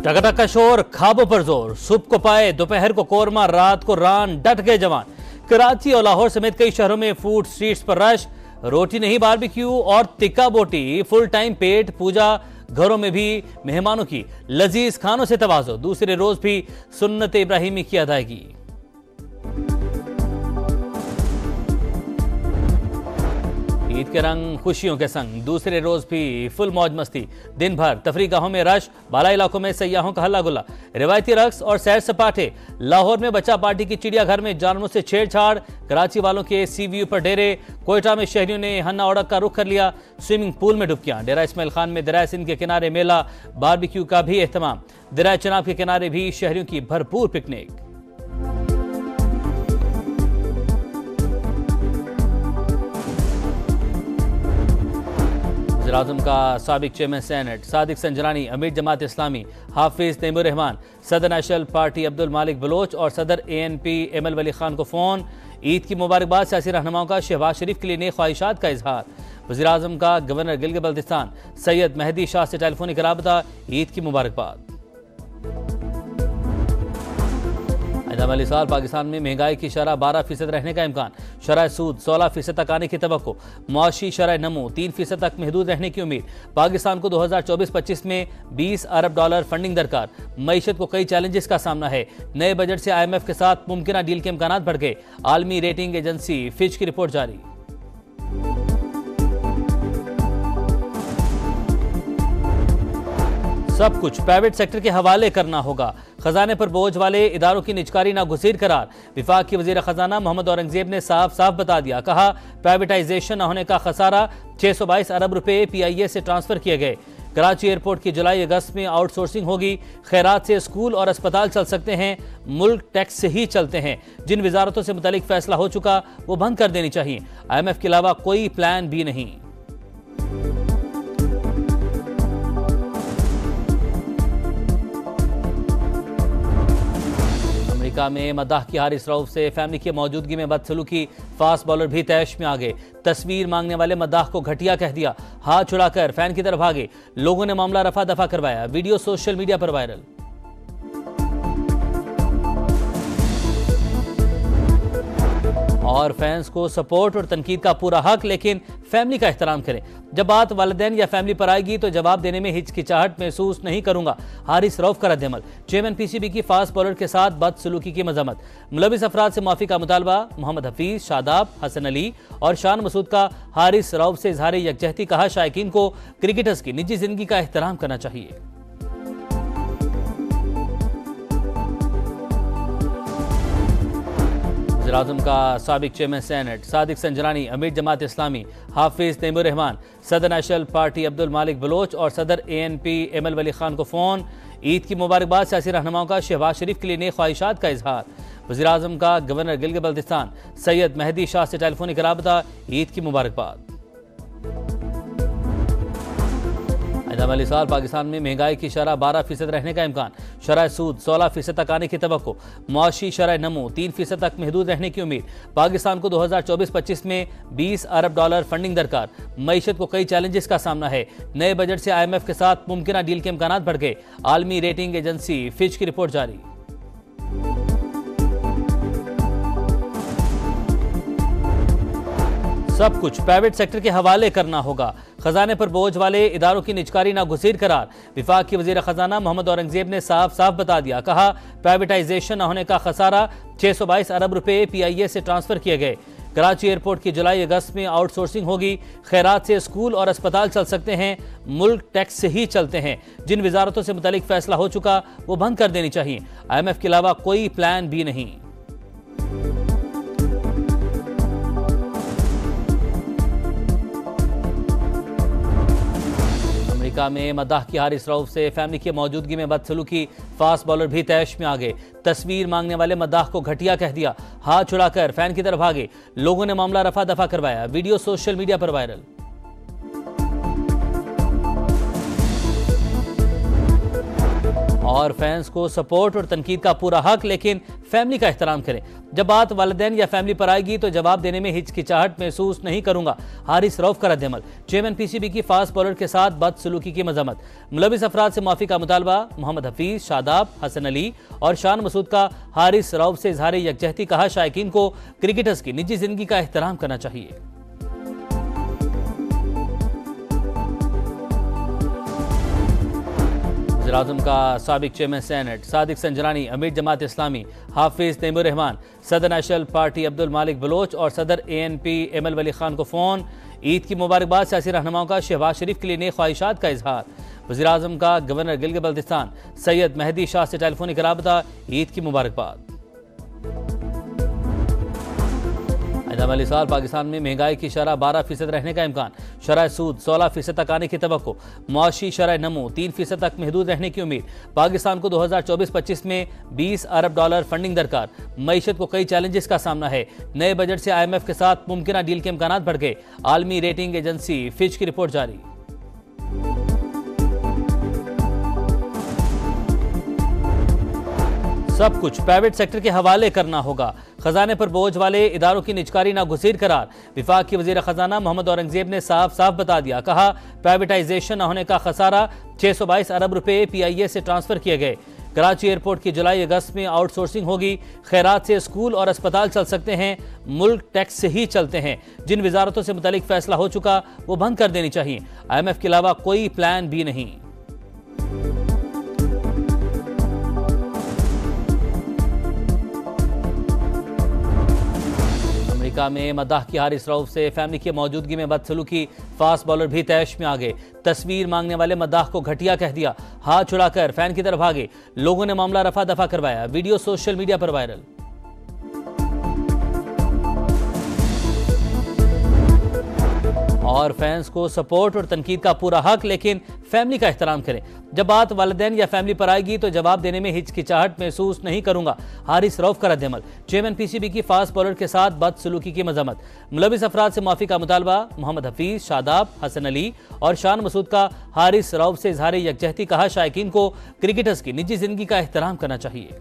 टकाटक का शोर, खाबों पर जोर, सुबह को पाए दोपहर को कोरमा, रात को रान, डट गए जवान। कराची और लाहौर समेत कई शहरों में फूड स्ट्रीट्स पर रश, रोटी नहीं बारबेक्यू और तिक्का बोटी, फुल टाइम पेट पूजा। घरों में भी मेहमानों की लजीज खानों से तवाज़ो, दूसरे रोज भी सुन्नत इब्राहिमी की अदायगी। ईद के रंग खुशियों के संग, दूसरे रोज भी फुल मौज मस्ती। दिन भर तफरीगाहों में रश, बाला इलाकों में सयाहों का हल्ला गुल्ला, रिवायती रक्स और सैर सपाटे। लाहौर में बच्चा पार्टी की चिड़ियाघर में जानवरों से छेड़छाड़, कराची वालों के सीवीयू पर डेरे। कोयटा में शहरियों ने हन्ना ओड़क का रुख कर लिया, स्विमिंग पूल में डुबकियां। डेरा इस्माइल खान में दरिया सिंध के किनारे मेला, बारबेक्यू का भी एहतमाम। दरिया चनाब के किनारे भी शहरियों की भरपूर पिकनिक। वज़ीर-ए-आज़म का साबिक चेयरमैन सेनेट सादिक संजरानी, अमीर जमात इस्लामी हाफिज तैमूर रहमान, सदर नेशनल पार्टी अब्दुल मालिक बलोच और सदर ANP एमएल वली खान को फ़ोन। ईद की मुबारकबाद, सियासी रहनुमाओं का शहबाज शरीफ के लिए नई ख्वाहिशात का इजहार। वज़ीर-ए-आज़म का गवर्नर गिलगित बल्तिस्तान सैयद मेहदी शाह से टेलीफोनिक राबता, ईद की मुबारकबाद। आइंदा माली साल पाकिस्तान में महंगाई की शरह 12% रहने का इम्कान, शरह सूद 16% तक आने की तवक्को, मुआशी शरह नमो 3% तक महदूद रहने की उम्मीद। पाकिस्तान को 2024-25 में $20 अरब फंडिंग दरकार। मईशत को कई चैलेंजेस का सामना है, नए बजट से IMF के साथ मुमकिन डील के इम्कान बढ़ गए। आलमी रेटिंग एजेंसी फिच की रिपोर्ट जारी। सब कुछ प्राइवेट सेक्टर के हवाले करना होगा, खजाने पर बोझ वाले इदारों की निजकारी नागुज़ीर करार। विफाक की वज़ीर खजाना मोहम्मद औरंगजेब ने साफ साफ बता दिया, कहा प्राइवेटाइजेशन न होने का खसारा, 622 अरब रुपए PIA से ट्रांसफर किए गए। कराची एयरपोर्ट की जुलाई अगस्त में आउटसोर्सिंग होगी। खैरात से स्कूल और अस्पताल चल सकते हैं, मुल्क टैक्स से ही चलते हैं। जिन वजारतों से मुतालिक फैसला हो चुका वो बंद कर देनी चाहिए। IMF के अलावा कोई प्लान भी नहीं। अमेरिका में मद्दाह की हारिस रऊफ से फैमिली की मौजूदगी में बदसलूकी, फास्ट बॉलर भी तैश में आ गए। तस्वीर मांगने वाले मद्दाह को घटिया कह दिया, हाथ छुड़ाकर फैन की तरफ भागे। लोगों ने मामला रफा दफा करवाया, वीडियो सोशल मीडिया पर वायरल। और फैंस को सपोर्ट और तनकीद का पूरा हक, लेकिन फैमिली का एहतराम करें। जब बात वालिदैन या फैमिली पर आएगी तो जवाब देने में हिचकिचाहट महसूस नहीं करूंगा। हारिस रऊफ का रद्द-ए-अमल, चेयरमैन PCB की फास्ट बॉलर के साथ बदसलूकी की मजम्मत। मुलविस अफराद से माफी का मुतालबा। मोहम्मद हफीज, शादाब, हसन अली और शान मसूद का हारिस रऊफ से इजहार यकजहती, कहा शायकीन को क्रिकेटर्स की निजी जिंदगी का एहतराम करना चाहिए। वज़ीर-ए-आज़म का साबिक चेयरमैन सेनेट सादिक संजरानी, अमीर जमात इस्लामी हाफिज तैमूर रहमान, सदर नेशनल पार्टी अब्दुल मालिक बलोच और सदर ANP एमएल वली खान को फ़ोन। ईद की मुबारकबाद, सियासी रहनुमाओं का शहबाज शरीफ के लिए नई ख्वाहिशात का इजहार। वज़ीर-ए-आज़म का गवर्नर गिलगित बल्तिस्तान सैयद मेहदी शाह से टेलीफोनिक राबता, ईद की मुबारकबाद। आइंदा माली साल पाकिस्तान में महंगाई की शरह 12% रहने का इम्कान, शरह सूद 16% तक आने की तवक्को, मुआशी शरह नमो 3% तक महदूद रहने की उम्मीद। पाकिस्तान को 2024-25 में $20 अरब फंडिंग दरकार। मईशत को कई चैलेंजेस का सामना है, नए बजट से IMF के साथ मुमकिन डील के इम्कान बढ़ गए। आलमी रेटिंग एजेंसी फिच की रिपोर्ट जारी। सब कुछ प्राइवेट सेक्टर के हवाले करना होगा, खजाने पर बोझ वाले इदारों की निजकारी नागुज़ीर करार। विफाक की वज़ीर खजाना मोहम्मद औरंगजेब ने साफ साफ बता दिया, कहा प्राइवेटाइजेशन न होने का खसारा, 622 अरब रुपए PIA से ट्रांसफर किए गए। कराची एयरपोर्ट की जुलाई अगस्त में आउटसोर्सिंग होगी। खैरात से स्कूल और अस्पताल चल सकते हैं, मुल्क टैक्स से ही चलते हैं। जिन वजारतों से मुतालिक फैसला हो चुका वो बंद कर देनी चाहिए। IMF के अलावा कोई प्लान भी नहीं। अमेरिका में मद्दाह की हारिस रऊफ से फैमिली की मौजूदगी में बदसलूकी, फास्ट बॉलर भी तैश में आ गए। तस्वीर मांगने वाले मद्दाह को घटिया कह दिया, हाथ छुड़ाकर फैन की तरफ भागे। लोगों ने मामला रफा दफा करवाया, वीडियो सोशल मीडिया पर वायरल। और फैंस को सपोर्ट और तनकीद का पूरा हक, लेकिन फैमिली का एहतराम करें। जब बात वालिदैन या फैमिली पर आएगी तो जवाब देने में हिचकिचाहट महसूस नहीं करूंगा, हारिस रऊफ का रद्द-ए-अमल। चेयरमैन पीसीबी की फास्ट बॉलर के साथ बदसलूकी की मजम्मत। मुलविस अफराद से माफी का मुतालबा। मोहम्मद हफीज, शादाब, हसन अली और शान मसूद का हारिस रऊफ से इजहार यकजहती। कहा, शायकीन को क्रिकेटर्स की निजी जिंदगी का एहतराम करना चाहिए। वज़ीर-ए-आज़म का साबिक चेयरमैन सेनेट सादिक संजरानी, अमीर जमात इस्लामी हाफिज तैमूर रहमान, सदर नेशनल पार्टी अब्दुल मालिक बलोच और सदर ANP एमएल वली खान को फ़ोन। ईद की मुबारकबाद। सियासी रहनुमाओं का शहबाज शरीफ के लिए नई ख्वाहिशात का इजहार। वज़ीर-ए-आज़म का गवर्नर गिलगित बल्तिस्तान सैयद मेहदी शाह से टेलीफोनिक राबता। ईद की मुबारकबाद। आइंदा माली साल पाकिस्तान में महंगाई की शरह 12% रहने का इम्कान। शरह सूद 16% तक आने की तवक्को। मुआशी शरह नमो 3% तक महदूद रहने की उम्मीद। पाकिस्तान को 2024-25 में $20 अरब फंडिंग दरकार। मईशत को कई चैलेंजेस का सामना है। नए बजट से IMF के साथ मुमकिन डील के इम्कान बढ़ गए। आलमी रेटिंग एजेंसी फिच की रिपोर्ट जारी। सब कुछ प्राइवेट सेक्टर के हवाले करना होगा। खजाने पर बोझ वाले इदारों की निजकारी नागुज़ीर करार। विफाक की वज़ीर खजाना मोहम्मद औरंगजेब ने साफ साफ बता दिया। कहा, प्राइवेटाइजेशन न होने का खसारा 622 अरब रुपए PIA से ट्रांसफर किए गए। कराची एयरपोर्ट की जुलाई अगस्त में आउटसोर्सिंग होगी। खैरात से स्कूल और अस्पताल चल सकते हैं, मुल्क टैक्स से ही चलते हैं। जिन वजारतों से मुतालिक फैसला हो चुका वो बंद कर देनी चाहिए। IMF के अलावा कोई प्लान भी नहीं। अमेरिका में मद्दाह की हारिस रऊफ से फैमिली की मौजूदगी में बदसलूकी। फास्ट बॉलर भी तैश में आ गए। तस्वीर मांगने वाले मद्दाह को घटिया कह दिया। हाथ छुड़ाकर फैन की तरफ भागे। लोगों ने मामला रफा दफा करवाया। वीडियो सोशल मीडिया पर वायरल। और फैंस को सपोर्ट और तनकीद का पूरा हक, लेकिन फैमिली का एहतराम करें। जब बात वालिदैन या फैमिली पर आएगी तो जवाब देने में हिचकिचाहट महसूस नहीं करूंगा, हारिस रऊफ का रद्द-ए-अमल। चेयरमैन पीसीबी की फास्ट बॉलर के साथ बदसलूकी की मजम्मत। मुलविस अफराद से माफी का मुतालबा। मोहम्मद हफीज, शादाब, हसन अली और शान मसूद का हारिस रऊफ से इजहार यकजहती। कहा, शायकीन को क्रिकेटर्स की निजी जिंदगी का एहतराम करना चाहिए।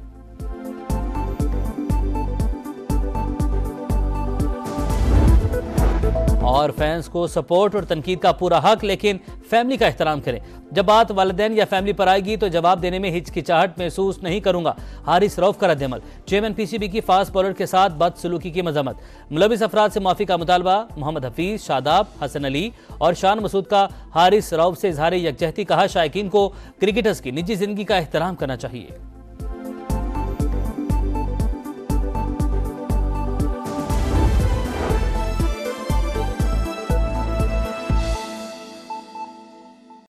और फैंस को सपोर्ट और तनकीद का पूरा हक, लेकिन फैमिली का एहतराम करें। जब बात वालिदैन या फैमिली पर आएगी तो जवाब देने में हिचकिचाहट महसूस नहीं करूंगा, हारिस रऊफ का रद्द-ए-अमल। चेयरमैन पीसीबी की फास्ट बॉलर के साथ बदसलूकी की मजम्मत। मुलविस अफराद से माफी का मुतालबा। मोहम्मद हफीज, शादाब, हसन अली और शान मसूद का हारिस रऊफ से इजहार यकजहती। कहा, शायकीन को क्रिकेटर्स की निजी जिंदगी का एहतराम करना चाहिए।